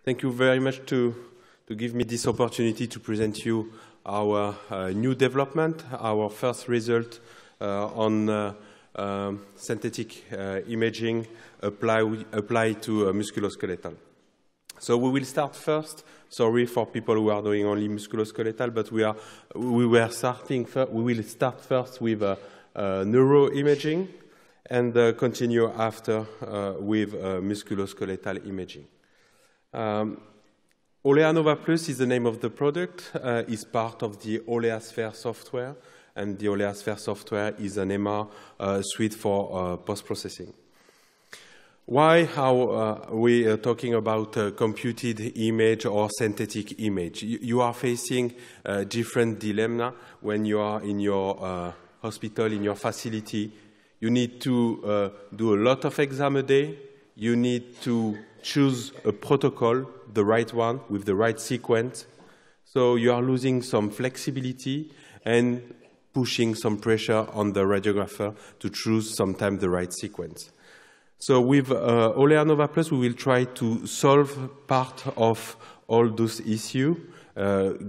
Thank you very much to give me this opportunity to present you our new development, our first result on synthetic imaging applied to musculoskeletal. So we will start first. Sorry for people who are doing only musculoskeletal, but we will start first with neuroimaging and continue after with musculoskeletal imaging. Olea Nova Plus is the name of the product, is part of the OleaSphere software, and the OleaSphere software is an MR suite for post-processing. Why are we talking about computed image or synthetic image? You are facing different dilemma when you are in your hospital, in your facility. You need to do a lot of exam a day. You need to choose a protocol, the right one, with the right sequence. So you are losing some flexibility and pushing some pressure on the radiographer to choose sometimes the right sequence. So with Olea Nova Plus, we will try to solve part of all those issues,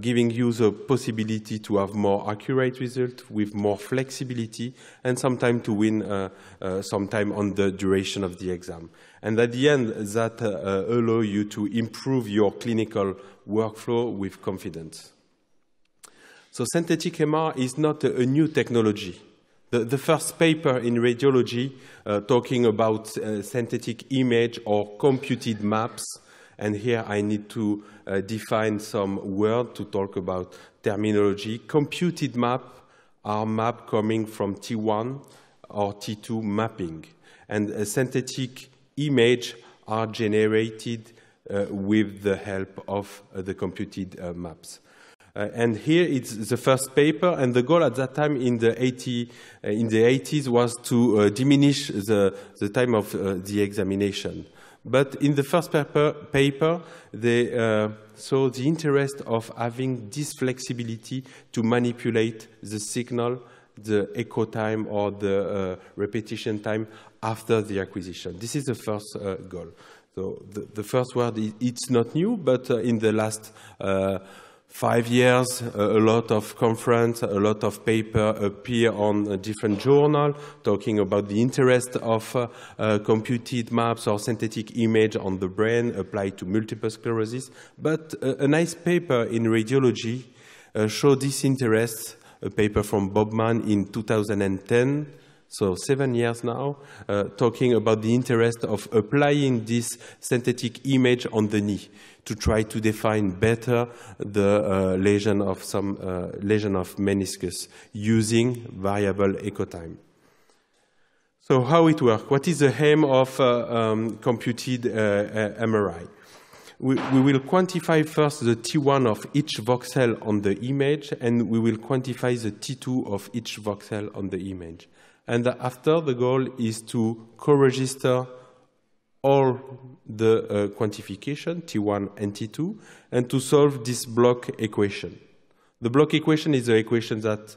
giving you the possibility to have more accurate results with more flexibility and sometimes to win some time on the duration of the exam. And at the end, that allow you to improve your clinical workflow with confidence. So synthetic MR is not a new technology. The first paper in radiology talking about synthetic image or computed maps, and here I need to define some word to talk about terminology. Computed map are map coming from T1 or T2 mapping, and a synthetic image are generated with the help of the computed maps. And here it's the first paper, and the goal at that time in the 80s was to diminish the time of the examination. But in the first paper they saw the interest of having this flexibility to manipulate the signal, the echo time or the repetition time after the acquisition. This is the first goal. So the first word, it's not new, but in the last 5 years, a lot of conference, a lot of paper appear on a different journal talking about the interest of computed maps or synthetic image on the brain applied to multiple sclerosis. But a nice paper in radiology showed this interest, a paper from Bobman in 2010, so 7 years now, talking about the interest of applying this synthetic image on the knee to try to define better the lesion of meniscus using variable echo time. So how it works? What is the aim of computed MRI? We will quantify first the T1 of each voxel on the image, and we will quantify the T2 of each voxel on the image. And after, the goal is to co-register all the quantification, T1 and T2, and to solve this block equation. The block equation is the equation that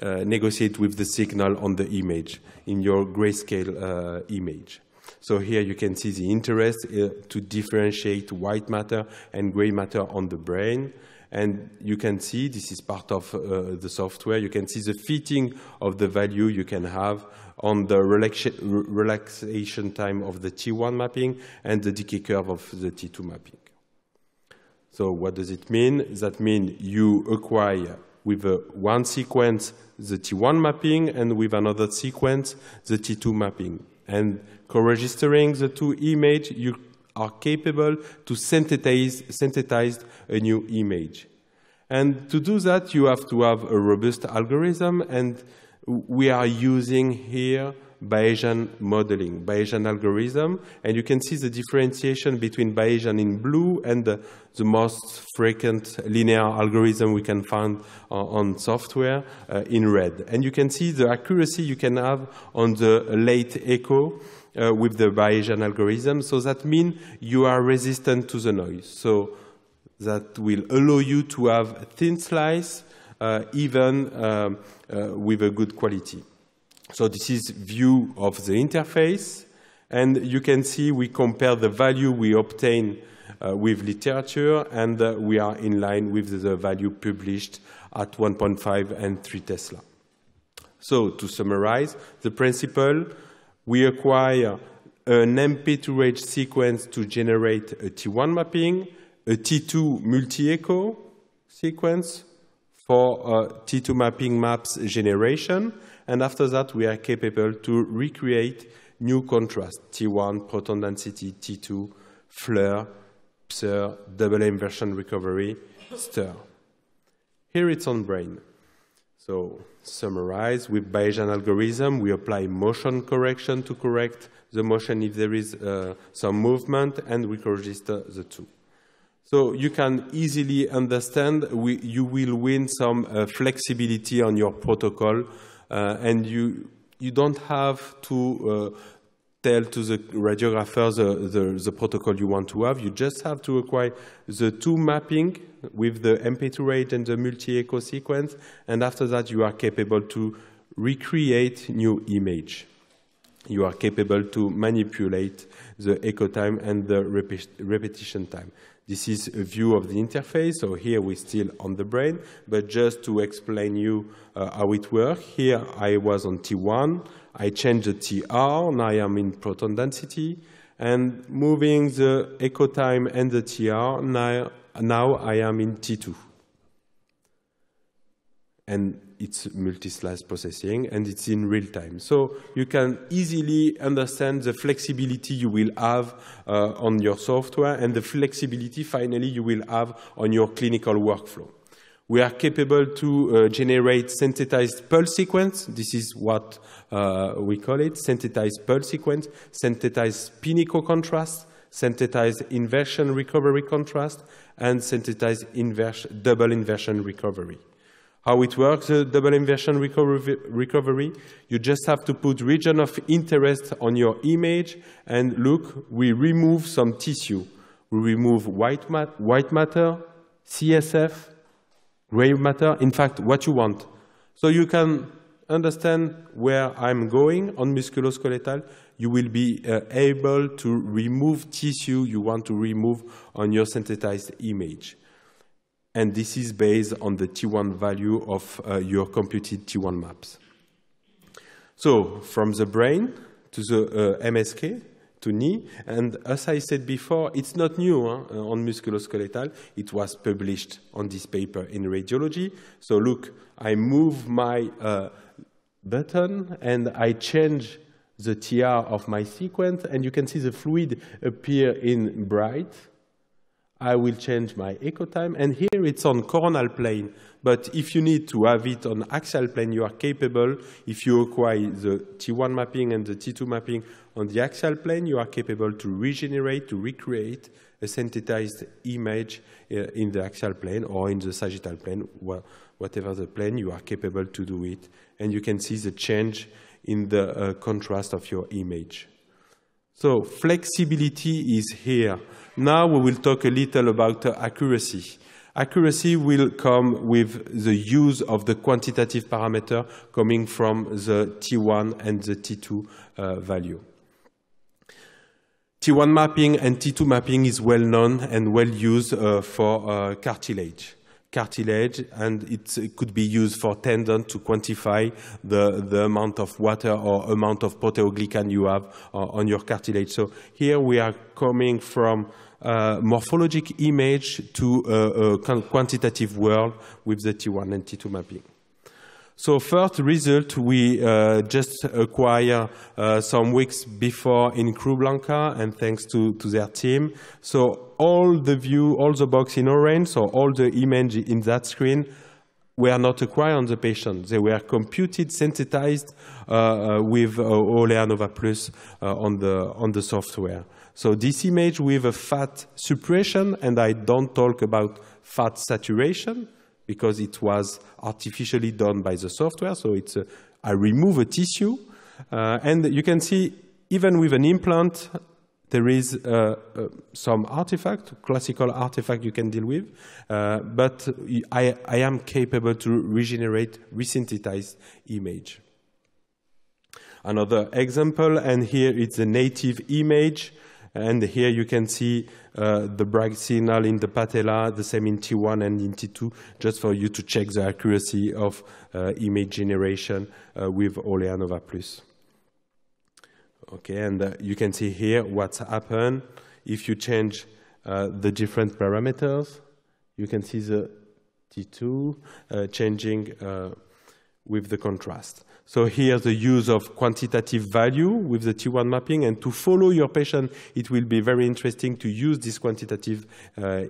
negotiate with the signal on the image, in your grayscale image. So here you can see the interest to differentiate white matter and gray matter on the brain. And you can see, this is part of the software, you can see the fitting of the value you can have on the relaxation time of the T1 mapping and the decay curve of the T2 mapping. So what does it mean? That means you acquire with one sequence the T1 mapping and with another sequence the T2 mapping. And co-registering the two images, you are capable to synthesize a new image. And to do that, you have to have a robust algorithm, and we are using here Bayesian modeling, Bayesian algorithm, and you can see the differentiation between Bayesian in blue and the most frequent linear algorithm we can find on software in red. And you can see the accuracy you can have on the late echo with the Bayesian algorithm. So that means you are resistant to the noise. So that will allow you to have thin slice even with a good quality. So this is view of the interface, And you can see we compare the value we obtain with literature, and we are in line with the value published at 1.5 and 3 Tesla. So to summarize the principle, we acquire an MP2H sequence to generate a T1 mapping, a T2 multi-echo sequence for T2 mapping maps generation, and after that we are capable to recreate new contrast, T1, proton density, T2, FLIR, PSIR, double inversion recovery, STIR. Here it's on brain. So summarize, with Bayesian algorithm, we apply motion correction to correct the motion if there is some movement, and we register the two. So you can easily understand you will win some flexibility on your protocol, and you don't have to tell to the radiographer the protocol you want to have. You just have to acquire the two mapping with the MP2H and the multi-echo sequence, and after that you are capable to recreate new image. You are capable to manipulate the echo time and the repetition time. This is a view of the interface, so here we're still on the brain, but just to explain you how it works, here I was on T1, I changed the TR, now I am in proton density, and moving the echo time and the TR, now I am in T2. And it's multi-slice processing, and it's in real time. So you can easily understand the flexibility you will have on your software, and the flexibility finally you will have on your clinical workflow. We are capable to generate synthesized pulse sequence. This is what we call it, synthesized pulse sequence, synthesized spin-echo contrast, synthesized inversion recovery contrast, and synthesized double inversion recovery. How it works, the double inversion recovery, you just have to put region of interest on your image, and look, we remove some tissue. We remove white matter, CSF, gray matter, in fact, what you want. So you can understand where I'm going on musculoskeletal. You will be able to remove tissue you want to remove on your synthesized image. And this is based on the T1 value of your computed T1 maps. So from the brain to the MSK to knee, and as I said before, it's not new on musculoskeletal. It was published on this paper in radiology. So look, I move my button and I change the TR of my sequence, and you can see the fluid appear in bright. I will change my echo time, and here it's on coronal plane. But if you need to have it on axial plane, you are capable. If you acquire the T1 mapping and the T2 mapping on the axial plane, you are capable to regenerate, to recreate a synthesized image in the axial plane or in the sagittal plane, whatever the plane, you are capable to do it. And you can see the change in the contrast of your image. So flexibility is here. Now we will talk a little about accuracy. Accuracy will come with the use of the quantitative parameter coming from the T1 and the T2 value. T1 mapping and T2 mapping is well known and well used for cartilage. And it could be used for tendon to quantify the amount of water or amount of proteoglycan you have on your cartilage. So here we are coming from morphologic image to a quantitative world with the T1 and T2 mapping. So first result we just acquired some weeks before in Cruz Blanca, and thanks to their team. So all the view, all the box in orange, so all the image in that screen were not acquired on the patient. They were computed, synthesized with OLEA Nova Plus on the software. So this image with a fat suppression, and I don't talk about fat saturation, because it was artificially done by the software. So it's I remove a tissue, and you can see even with an implant, there is some artifact, classical artifact you can deal with, but I am capable to regenerate, resynthesize image. another example, and here it's a native image. And here you can see the bright signal in the patella, the same in T1 and in T2, just for you to check the accuracy of image generation with Olea Nova Plus. Okay, and you can see here what's happened. If you change the different parameters, you can see the T2 changing with the contrast. So here the use of quantitative value with the T1 mapping, and to follow your patient, it will be very interesting to use this quantitative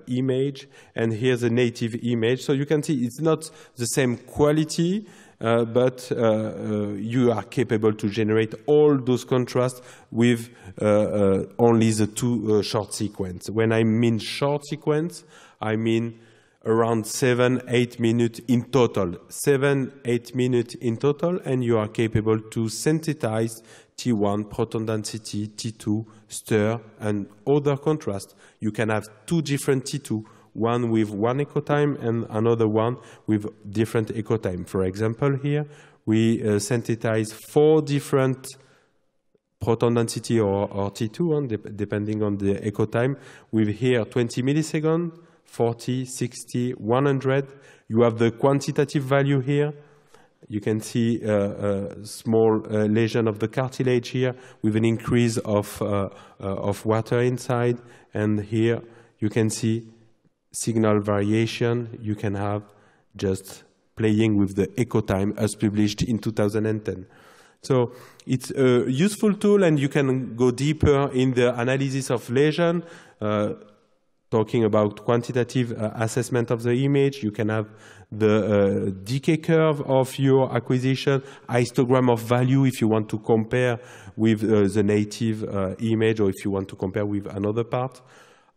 image. And here's a native image. So you can see it's not the same quality, but you are capable to generate all those contrasts with only the two short sequence. When I mean short sequence, I mean around 7-8 minutes in total. 7-8 minutes in total, and you are capable to synthesize T1, proton density, T2, stir, and other contrast. You can have two different T2, one with one echo time and another one with different echo time. For example, here we synthesize 4 different proton density or T2, depending on the echo time, with here 20 milliseconds, 40, 60, 100. You have the quantitative value here. You can see a small lesion of the cartilage here with an increase of water inside. And here you can see signal variation you can have just playing with the echo time as published in 2010. So it's a useful tool, and you can go deeper in the analysis of lesion. Talking about quantitative assessment of the image, you can have the decay curve of your acquisition, histogram of value if you want to compare with the native image, or if you want to compare with another part.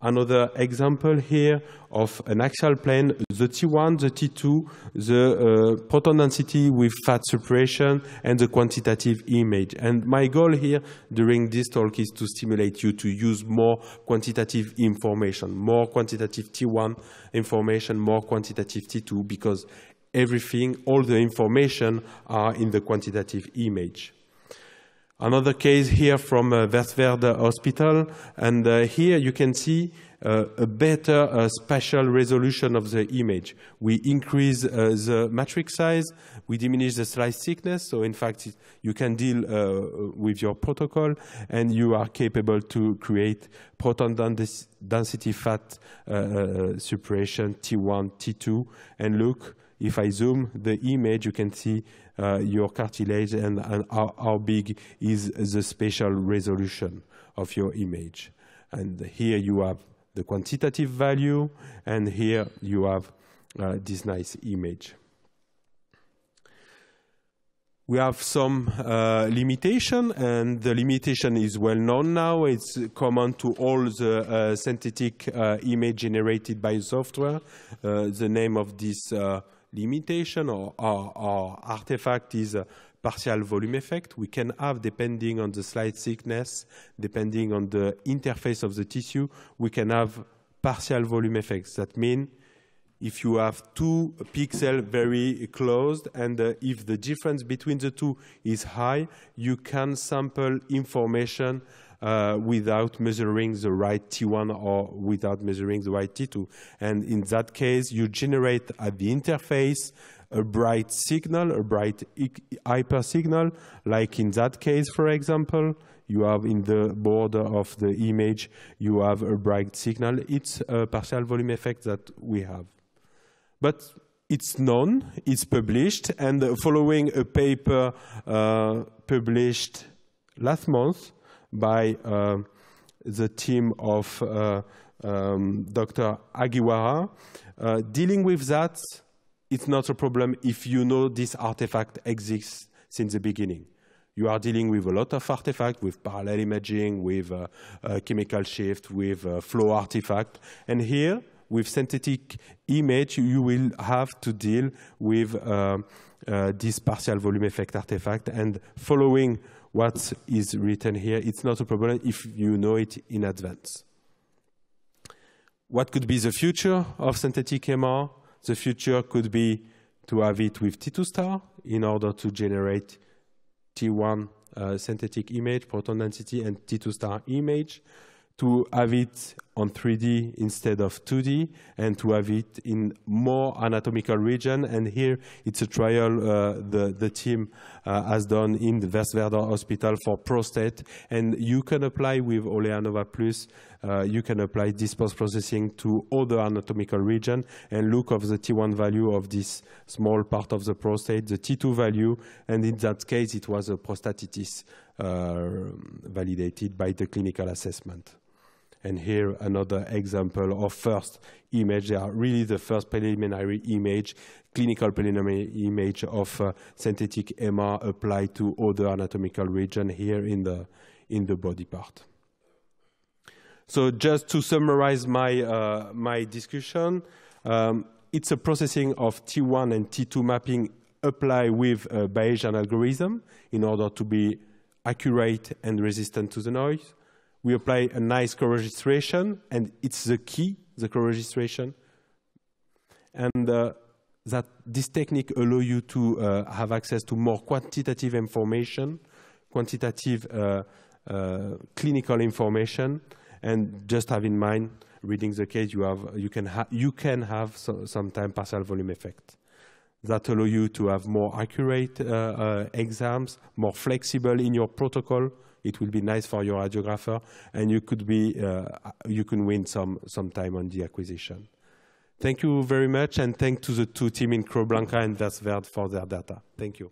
Another example here of an axial plane, the T1, the T2, the proton density with fat suppression, and the quantitative image. And my goal here during this talk is to stimulate you to use more quantitative information, more quantitative T1 information, more quantitative T2, because everything, all the information are in the quantitative image. Another case here from Westverde Hospital, and here you can see a better spatial resolution of the image. We increase the matrix size, we diminish the slice thickness, so in fact you can deal with your protocol, and you are capable to create proton density fat suppression T1, T2, and look, if I zoom the image, you can see your cartilage and how big is the spatial resolution of your image. And here you have the quantitative value, and here you have this nice image. We have some limitation, and the limitation is well known now. It's common to all the synthetic image generated by software. The name of this limitation or artifact is a partial volume effect. We can have, depending on the slide thickness, depending on the interface of the tissue, we can have partial volume effects. That means if you have 2 pixels very close, and if the difference between the two is high, you can sample information without measuring the right T1 or without measuring the right T2. And in that case, you generate at the interface a bright signal, a bright hyper signal, like in that case, for example. You have in the border of the image, you have a bright signal. It's a partial volume effect that we have. But it's known, it's published, and following a paper published last month by the team of Dr. Agiwara, dealing with that, it's not a problem if you know this artifact exists since the beginning. You are dealing with a lot of artifacts, with parallel imaging, with chemical shift, with flow artifact. And here, with synthetic image, you will have to deal with this partial volume effect artifact. And following what is written here, it's not a problem if you know it in advance. What could be the future of synthetic MR? The future could be to have it with T2 star in order to generate T1 synthetic image, proton density, and T2 star image, to have it on 3D instead of 2D, and to have it in more anatomical region. And here it's a trial the team has done in the Westwerder Hospital for prostate. And you can apply with Olea Nova Plus, you can apply this post-processing to other anatomical region and look of the T1 value of this small part of the prostate, the T2 value, and in that case it was a prostatitis validated by the clinical assessment. And here another example of first image. They are really the first preliminary image, clinical preliminary image of synthetic MR applied to other anatomical region here in the body part. So just to summarize my, my discussion, it's a processing of T1 and T2 mapping applied with a Bayesian algorithm in order to be accurate and resistant to the noise. We apply a nice co-registration, and it's the key, the co-registration. And that this technique allows you to have access to more quantitative information, quantitative clinical information, and just have in mind, reading the case, you can have sometimes partial volume effect. That allow you to have more accurate exams, more flexible in your protocol. It will be nice for your radiographer, and you could be, you can win some time on the acquisition. Thank you very much, and thanks to the two teams in Creu Blanca and Westwerder for their data. Thank you.